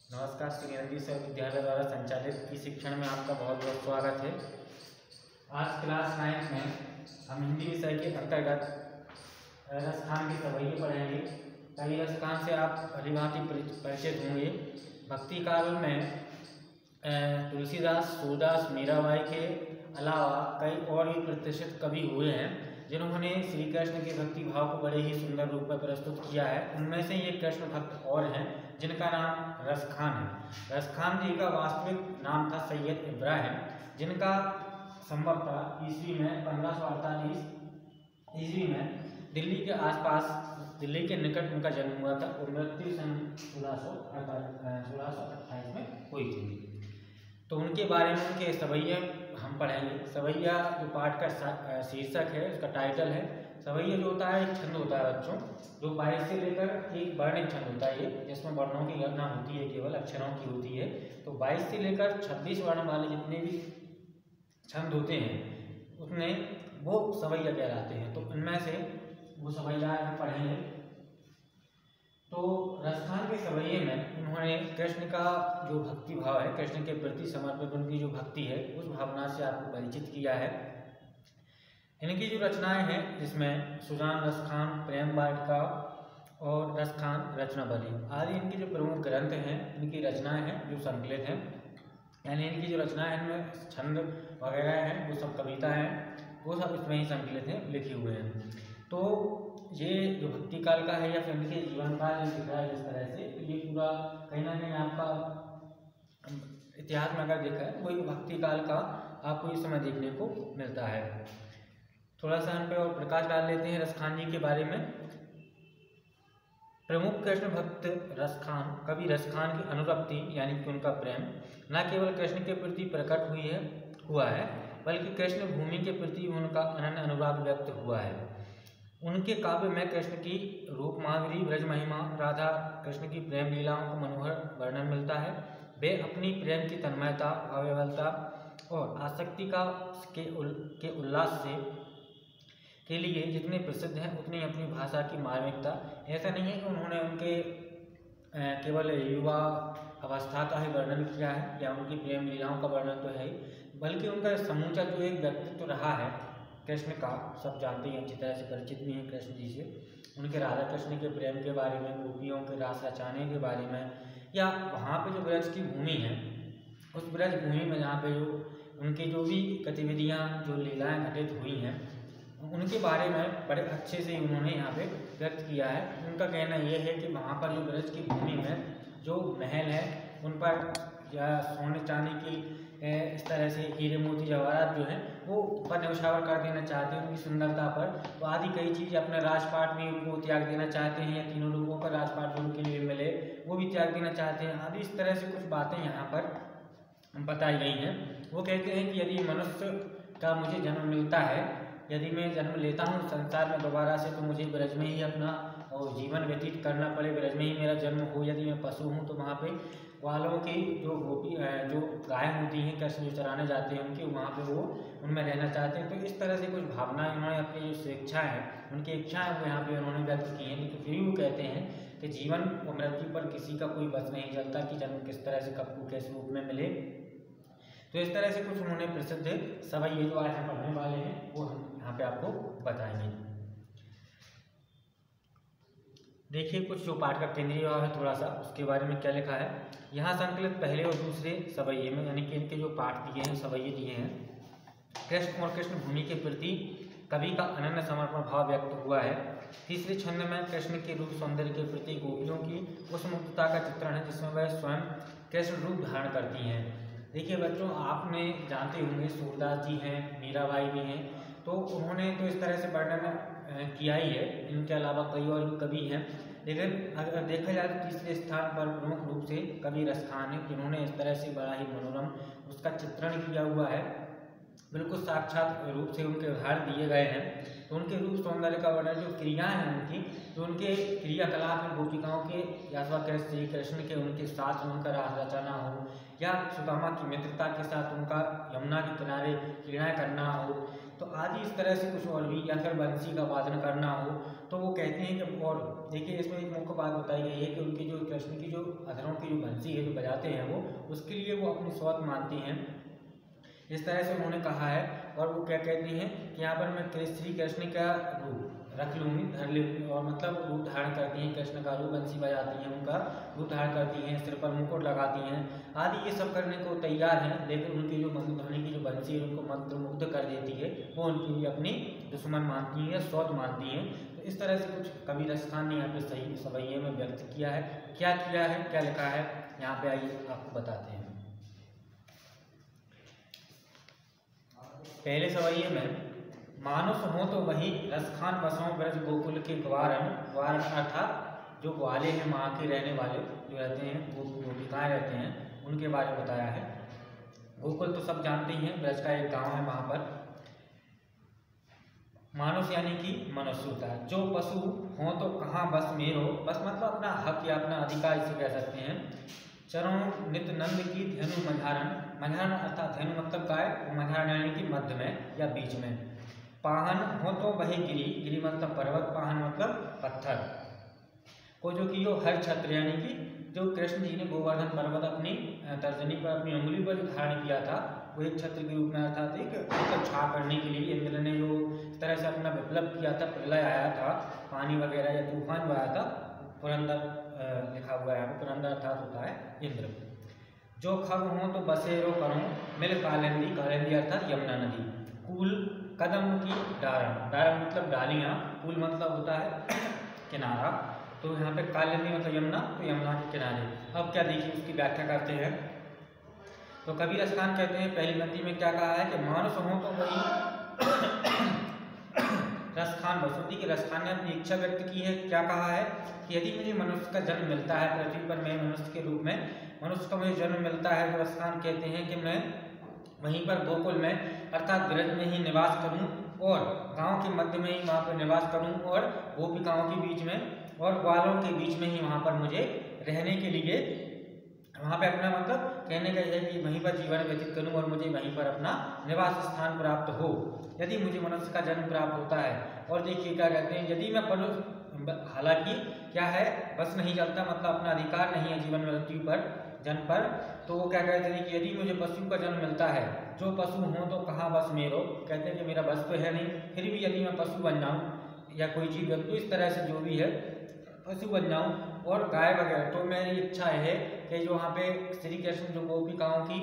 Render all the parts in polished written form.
नमस्कार। श्री निरंजन सर विद्यालय द्वारा संचालित ई शिक्षण में आपका बहुत बहुत स्वागत है। आज क्लास 9 में हम हिंदी विषय के अंतर्गत रसखान की सवैये पढ़ेंगे। कई रसखान से आप भलीभांति परिचित होंगे। भक्ति काल में तुलसीदास, सूरदास, मीराबाई के अलावा कई और भी प्रतिष्ठित कवि हुए हैं जिन्होंने श्री कृष्ण के भक्ति भाव को बड़े ही सुंदर रूप में प्रस्तुत किया है। उनमें से ये कृष्ण भक्त और हैं जिनका नाम रसखान है। रसखान जी का वास्तविक नाम था सैयद इब्राहिम, जिनका संभवतः ईस्वी में 1548 ईस्वी में दिल्ली के आसपास, दिल्ली के निकट उनका जन्म हुआ था और मृत्यु सन 1628 में हुई थी। तो उनके बारे में उनके सवैये हम पढ़ेंगे। सवैया जो पाठ का शीर्षक है, उसका टाइटल है। सवैया जो होता है एक छंद होता है बच्चों, जो 22 से लेकर एक वर्णिक छंद होता है ये, जिसमें वर्णों की गणना होती है, केवल अक्षरों की होती है। तो 22 से लेकर 26 वर्ण वाले जितने भी छंद होते हैं उतने वो सवैया कहलाते हैं। तो इनमें से वो सवैया हम पढ़ेंगे। तो रसखान के सवैये में उन्होंने कृष्ण का जो भक्ति भाव है, कृष्ण के प्रति समर्पित उनकी जो भक्ति है, उस भावना से आपको परिचित किया है। इनकी जो रचनाएं हैं, जिसमें सुजान रसखान, प्रेम वाटिका और रसखान रचनावली आदि इनके जो प्रमुख ग्रंथ हैं, इनकी रचनाएं हैं जो संकलित हैं। यानी इनकी जो रचनाएं हैं, इनमें छंद वगैरह हैं, वो सब कविता हैं, वो सब इसमें ही संकलित हैं, लिखे हुए हैं। तो ये जो भक्ति काल का है या फिर इनके जीवन काल दिख रहा है जिस तरह से, तो ये पूरा कहीं ना कहीं आपका इतिहास में अगर देखा है वही भक्ति काल का आपको इस समय देखने को मिलता है। थोड़ा सा हम पे और प्रकाश डाल लेते हैं रसखान जी के बारे में। प्रमुख कृष्ण भक्त रसखान, कवि रसखान की अनुरक्ति यानी कि उनका प्रेम न केवल कृष्ण के प्रति प्रकट हुआ है बल्कि कृष्ण भूमि के प्रति उनका अनन्य अनुराग व्यक्त हुआ है। उनके काव्य में कृष्ण की रूप माधुरी, ब्रज महिमा, राधा कृष्ण की प्रेम लीलाओं का मनोहर वर्णन मिलता है। वे अपनी प्रेम की तन्मयता, भाव्यता और आसक्ति के उल्लास के लिए जितने प्रसिद्ध हैं उतनी अपनी भाषा की मार्मिकता। ऐसा नहीं है कि उन्होंने उनके केवल युवा अवस्था का ही वर्णन किया है या उनकी प्रेम लीलाओं का वर्णन तो है ही, बल्कि उनका समूचा जो एक व्यक्तित्व रहा है कृष्ण का, सब जानते हैं, अच्छी तरह से परिचित भी हैं कृष्ण जी से। उनके राधा कृष्ण के प्रेम के बारे में, गोपियों के रास रचाने के बारे में, या वहाँ पे जो ब्रज की भूमि है, उस ब्रज भूमि में जहाँ पे जो उनकी जो भी गतिविधियाँ, जो लीलाएँ घटित हुई हैं, उनके बारे में बड़े अच्छे से उन्होंने यहाँ पे व्यक्त किया है। उनका कहना यह है कि वहाँ पर जो ब्रज की भूमि में जो महल है, उन पर या सोने चांदी की इस तरह से हीरे मोती जवाहरात जो हैं वो पर न्यौछावर कर देना चाहते हैं उनकी सुंदरता पर। तो आदि कई चीज़, अपने राजपाट भी उनको त्याग देना चाहते हैं, या तीनों लोगों का राजपाट जो उनके लिए मिले वो भी त्याग देना चाहते हैं आदि इस तरह से कुछ बातें यहाँ पर बताई गई हैं। वो कहते हैं कि यदि मनुष्य का मुझे जन्म मिलता है, यदि मैं जन्म लेता हूँ संसार में दोबारा से, तो मुझे ब्रज में ही अपना जीवन व्यतीत करना पड़े, ब्रज में ही मेरा जन्म हो। यदि मैं पशु हूँ तो वहाँ पे ग्वालों की जो जो गायें होती हैं, कृष्ण जो चराने जाते हैं उनके, वहाँ पे वो उनमें रहना चाहते हैं। तो इस तरह से कुछ भावनाएं उन्होंने अपनी जो स्वेच्छा है, उनकी इच्छाएं वो यहाँ पे उन्होंने व्यक्त की हैं। लेकिन फिर भी वो कहते हैं कि जीवन और मृत्यु पर किसी का कोई बस नहीं चलता कि जन्म किस तरह से कब को किस रूप में मिले। तो इस तरह से कुछ उन्होंने प्रसिद्ध सवैये जो आज हम पढ़ने वाले हैं वो हम यहाँ पे आपको बताएंगे। देखिए कुछ जो पाठ का केंद्रीय भाव है थोड़ा सा उसके बारे में क्या लिखा है। यहाँ संकलित पहले और दूसरे सवैये में, यानी कि इनके जो पाठ दिए हैं, सवैये दिए हैं, कृष्ण और कृष्ण भूमि के प्रति कवि का अनन्य समर्पण भाव व्यक्त हुआ है। तीसरे छंद में कृष्ण के रूप सौंदर्य के प्रति गोपियों की उस मुग्धता का चित्रण है जिसमें वह स्वयं कृष्ण रूप धारण करती हैं। देखिए बच्चों, आपने जानते होंगे सूरदास जी हैं, मीराबाई भी हैं, तो उन्होंने तो इस तरह से वर्णन किया ही है। इनके अलावा कई और भी कवि हैं, लेकिन अगर देखा जाए तो तीसरे स्थान पर प्रमुख रूप से कवि रसखान है, जिन्होंने इस तरह से बड़ा ही मनोरम उसका चित्रण किया हुआ है। बिल्कुल साक्षात रूप से उनके उदाहरण दिए गए हैं। तो उनके रूप सौंदर्य का वर्णन, जो क्रियाएं हैं उनकी, तो उनके क्रियाकलाप में गोपिकाओं के या श्री कृष्ण के उनके साथ उनका रास रचाना हो, या सुदामा की मित्रता के साथ उनका यमुना के किनारे क्रीड़ाएँ करना हो, तो आदि इस तरह से कुछ और भी, या फिर बंसी का वादन करना हो, तो वो कहते हैं कि और देखिए इसमें एक मुख्य बात बताई गई है कि उनकी जो कृष्ण की जो अधरों की जो बंसी है जो बजाते हैं वो, उसके लिए वो अपनी स्वत मानती हैं। इस तरह से उन्होंने कहा है। और वो क्या कहती हैं कि यहाँ पर मैं श्री कृष्ण का रूप रख लूँगी, धर लूँगी, और मतलब रूप धारण करती हैं, कृष्ण का रूप बंसी बजाती हैं, उनका रूप धारण करती हैं, सिर पर मुकुट लगाती हैं आदि, ये सब करने को तैयार हैं। लेकिन उनकी जो ध्वनि की जो बंसी है उनको मंत्रमुग्ध कर देती है, वो उनकी अपनी दुश्मन मानती हैं, सौत मानती हैं। तो इस तरह से कुछ कवि रसखान ने यहाँ पे सही सवैये में व्यक्त किया है। क्या किया है, क्या लिखा है, यहाँ पे आइए आपको बताते हैं। पहले सवैये में मानुष हो तो वही रसखान बसों ब्रज गोकुल के ग्वारन, ग्वारन अर्थात जो ग्वाले हैं, वहाँ के रहने वाले जो रहते हैं, गोपिकाएँ रहते हैं, उनके बारे में बताया है। गोकुल तो सब जानते ही हैं, ब्रज का एक गांव है, वहाँ पर मानुष यानी कि मनुष्य होता है। जो पशु हो तो कहाँ बस मेरो, बस मतलब अपना हक या अपना अधिकार इसे कह सकते हैं। चरण नित नंद की धेनु मझारन, मझारन अर्थात धेनु मतलब गाय, मझारन यानी कि मध्य में या बीच में। पाहन हो तो वही गिरी, गिरी मतलब पर्वत, पाहन मतलब पत्थर को, जो कि यो हर छत्र यानी कि जो कृष्ण जी ने गोवर्धन पर्वत अपनी तर्जनी पर, अपनी उंगली पर धारण किया था, वो एक छत्र के रूप में, अर्थात एक मतलब छा करने के लिए इंद्र ने जो इस तरह से अपना विप्लव किया था, प्रलय आया था, पानी वगैरह या तूफान आया था। पुरंदर लिखा हुआ है, पुरंदर अर्थात होता है इंद्र। जो खग हो तो बसेरो करूँ मिल कालिंदी, कालिंदी अर्थात यमुना नदी। कूल कदम की डारण, डारण मतलब डालियाँ, कूल मतलब होता है किनारा, तो यहाँ पे कालिंदी मतलब यमुना, तो यमुना के किनारे। अब क्या देखिए उसकी व्याख्या करते हैं। तो कबीर रसखान कहते हैं पहली बंदी में क्या कहा है कि मानुष हो तो वही रसखान बसुंदी के रसखान ने अपनी इच्छा व्यक्त की है। क्या कहा है कि यदि मुझे मनुष्य का जन्म मिलता है पृथ्वी पर, मैं मनुष्य के रूप में मनुष्य का मुझे जन्म मिलता है, तो रसखान कहते हैं कि मैं वहीं पर गोकुल में अर्थात ब्रज में ही निवास करूं, और गांव के मध्य में ही वहाँ पर निवास करूं, और गोपिकाओं के बीच में और ग्वालों के बीच में ही वहाँ पर मुझे रहने के लिए, वहाँ पे अपना मतलब कहने का यह है कि वहीं पर जीवन व्यतीत करूँ और मुझे वहीं पर अपना निवास स्थान प्राप्त हो, यदि मुझे मनुष्य का जन्म प्राप्त होता है। और देखिए क्या कहते हैं, यदि मैं हालांकि क्या है बस नहीं चलता, मतलब अपना अधिकार नहीं है जीवन मृत्यु पर, जन्म पर, तो वो क्या कहते हैं कि यदि मुझे पशु का जन्म मिलता है, जो पशु हो तो कहाँ बस मेरो, कहते हैं कि मेरा बस तो है नहीं, फिर भी यदि मैं पशु बन जाऊँ या कोई जीव जंतु इस तरह से जो भी है पशु बन जाऊँ और गाय वगैरह, तो मेरी इच्छा है कि जो वहाँ पे श्री कृष्ण जो गोपिकाओं की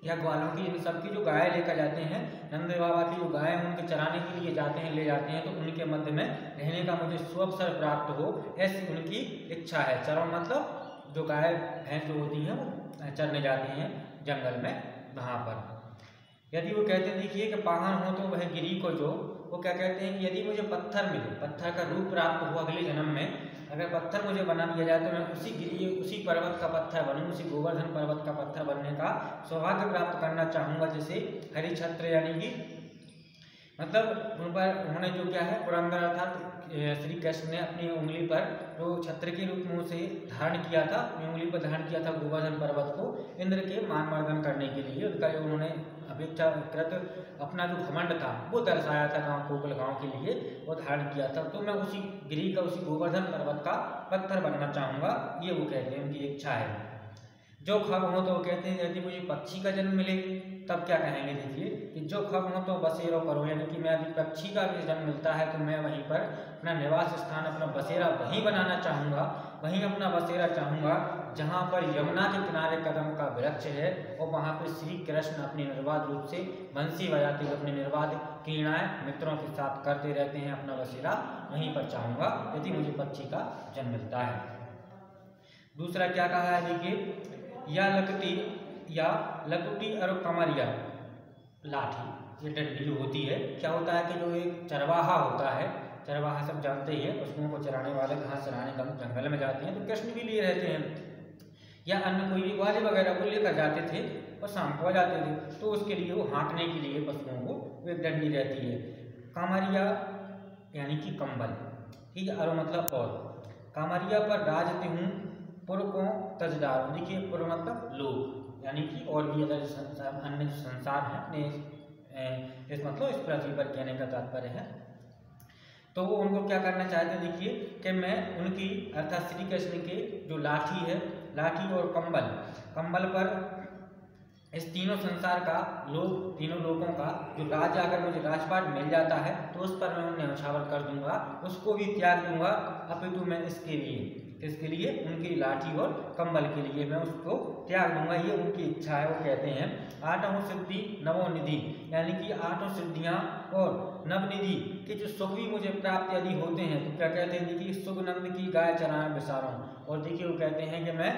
या ग्वालों की, इन सब की जो गाय लेकर जाते हैं, नंद बाबा की जो गाय उनके चराने के लिए जाते हैं, ले जाते हैं, तो उनके मध्य में रहने का मुझे सुअवसर प्राप्त हो, ऐसी उनकी इच्छा है। चरण मतलब जो गाय भैंस जो होती हैं वो चरने जाती हैं जंगल में, वहाँ पर। यदि वो कहते हैं देखिए कि पाहन हो तो वह गिरी को, जो वो क्या कहते हैं कि यदि मुझे पत्थर मिले, पत्थर का रूप प्राप्त हो अगले जन्म में, अगर पत्थर मुझे बना दिया जाए तो मैं उसी गिरी, उसी पर्वत का पत्थर बनूं, उसी गोवर्धन पर्वत का पत्थर बनने का सौभाग्य प्राप्त करना चाहूँगा। जैसे हरि छत्र यानी कि मतलब उन पर उन्होंने जो क्या है पुरंदर अर्थात श्री कृष्ण ने अपनी उंगली पर जो छत्र के रूप में उसे धारण किया था, अपनी उंगली पर धारण किया था गोवर्धन पर्वत को, इंद्र के मानमर्दन करने के लिए। उनका जो उन्होंने अपेक्षाकृत अपना जो घमंड था वो दर्शाया था गाँव गोकुल गाँव के लिए, वो धारण किया था। तो मैं उसी गिरी का, उसी गोवर्धन पर्वत का पत्थर बनना चाहूँगा, ये वो कहते हैं उनकी इच्छा है। जो खग हो तो कहते हैं यदि मुझे पक्षी का जन्म मिले, तब क्या कहेंगे देखिए कि जो खग हो तो बसेरो करो, यानी कि मैं यदि पक्षी का भी जन्म मिलता है तो मैं वहीं पर अपना निवास स्थान, अपना बसेरा वहीं बनाना चाहूँगा, वहीं अपना बसेरा चाहूँगा जहाँ पर यमुना के किनारे कदम का वृक्ष है, और वहाँ पर श्री कृष्ण अपने निर्बाध रूप से बंसी बजाते हुए अपने निर्बाध क्रीड़ाएँ मित्रों के साथ करते रहते हैं, अपना बसेरा वहीं पर चाहूँगा यदि मुझे पक्षी का जन्म मिलता है। दूसरा क्या कहा है देखिए, या लकुटी और कमरिया लाठी, ये डंडी जो होती है, क्या होता है कि जो एक चरवाहा होता है, चरवाहा सब जानते ही है, पशुओं को चराने वाले घास चराने जंगल में जाते हैं, तो कृष्ण भी लिए रहते हैं, या अन्य कोई भी ग्वाले वगैरह को लेकर जाते थे और शाम को आ जाते थे, तो उसके लिए वो हाँकने के लिए पशुओं को वो एक डंडी रहती है। कामरिया यानी कि कंबल, ठीक है, और मतलब और कामरिया पर राजते हूँ पुर को तजदार, देखिए पुर मतलब लोग, यानी कि और भी अगर अन्य संसार हैं अपने इस मतलब इस पृथ्वी पर कहने का तात्पर्य है। तो वो उनको क्या करना चाहते हैं, देखिए कि मैं उनकी अर्थात श्री कृष्ण के जो लाठी है, लाठी और कंबल पर इस तीनों संसार का तीनों लोगों का जो राज अगर मुझे राजपाट मिल जाता है तो उस पर मैं उन्हें न्यौछावर कर दूंगा, उसको भी त्याग दूंगा, अपितु मैं इसके लिए उनकी लाठी और कंबल के लिए मैं उसको त्याग दूंगा, ये उनकी इच्छा है। वो कहते हैं आठों सिद्धि नवो निधि, यानी कि आठों सिद्धियां और नवनिधि के जो सुख भी मुझे प्राप्त यदि होते हैं तो क्या कहते हैं, देखिए सुख नंद की गाय चराना विसारूं, और देखिए वो कहते हैं कि मैं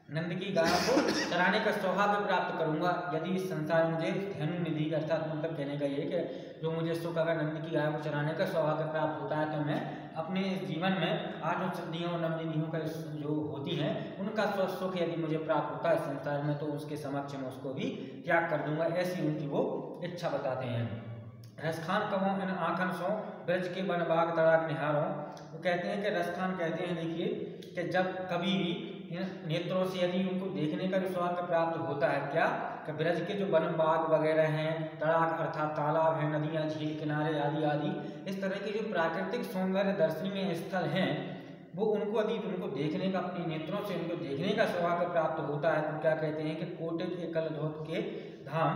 नंद की गाय को चराने का सौभाग्य प्राप्त करूंगा यदि इस संसार में मुझे धनु निधि अर्थात मतलब कहने का ये कि जो मुझे सुख अगर नंद की गाय को चराने का सौभाग्य प्राप्त होता है तो मैं अपने जीवन में आठों सिद्धियों और नवनिधियों का जो होती हैं उनका सुख यदि मुझे प्राप्त होता है संसार में तो उसके समक्ष में उसको भी त्याग कर दूंगा, ऐसी उनकी वो इच्छा बताते हैं। रसखान कवों इन आखन सो ब्रज के वन बाग तड़ाक निहारों, वो कहते हैं कि रसखान कहते हैं देखिए कि जब कभी भी इन नेत्रों से यदि उनको देखने का सौभाग्य प्राप्त होता है, क्या कि ब्रज के जो वन बाग वगैरह हैं, तड़ाक अर्थात तालाब हैं, नदियाँ, झील किनारे आदि आदि इस तरह के जो प्राकृतिक सौंदर्य दर्शनीय स्थल हैं वो उनको यदि उनको देखने का अपने नेत्रों से उनको देखने का सौभाग्य प्राप्त होता है तो क्या कहते हैं कि कोटे के कलधोत के धाम,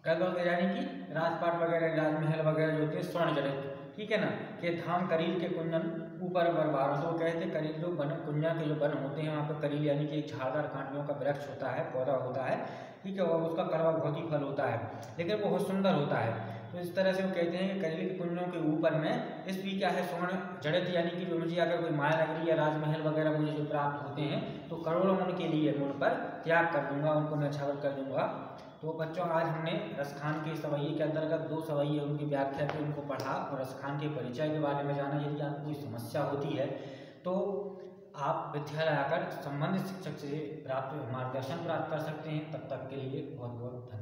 कलधोत यानी कि राजपाट वगैरह राजमहल वगैरह जो होते हैं स्वर्ण जड़ित, ठीक है ना, के धाम करील के कुंजन ऊपर बरबारों, तो कहते हैं करील जो वन कुंजा के जो वन होते हैं वहाँ पर करील यानी कि एक झाड़दार कांटियों का वृक्ष होता है, पौधा होता है, ठीक है, और उसका कड़वा बहुत ही फल होता है लेकिन वो बहुत सुंदर होता है। तो इस तरह से वो कहते हैं कि करील के कुंजों के ऊपर में इस भी क्या है स्वर्ण जड़ित, यानी कि जो मुझे अगर कोई माया नगरी या राजमहल वगैरह मुझे जो प्राप्त होते हैं तो करोड़ों मन के लिए मैं उन पर त्याग कर दूंगा, उनको न्यौछावर कर दूंगा। तो बच्चों आज हमने रसखान के सवैये के अंतर्गत 2 सवैये उनकी व्याख्या की उनको पढ़ा और रसखान के परिचय के बारे में जाना। यदि आपको कोई समस्या होती है तो आप विद्यालय आकर संबंधित शिक्षक से प्राप्त मार्गदर्शन प्राप्त कर सकते हैं। तब तक के लिए बहुत बहुत धन्यवाद।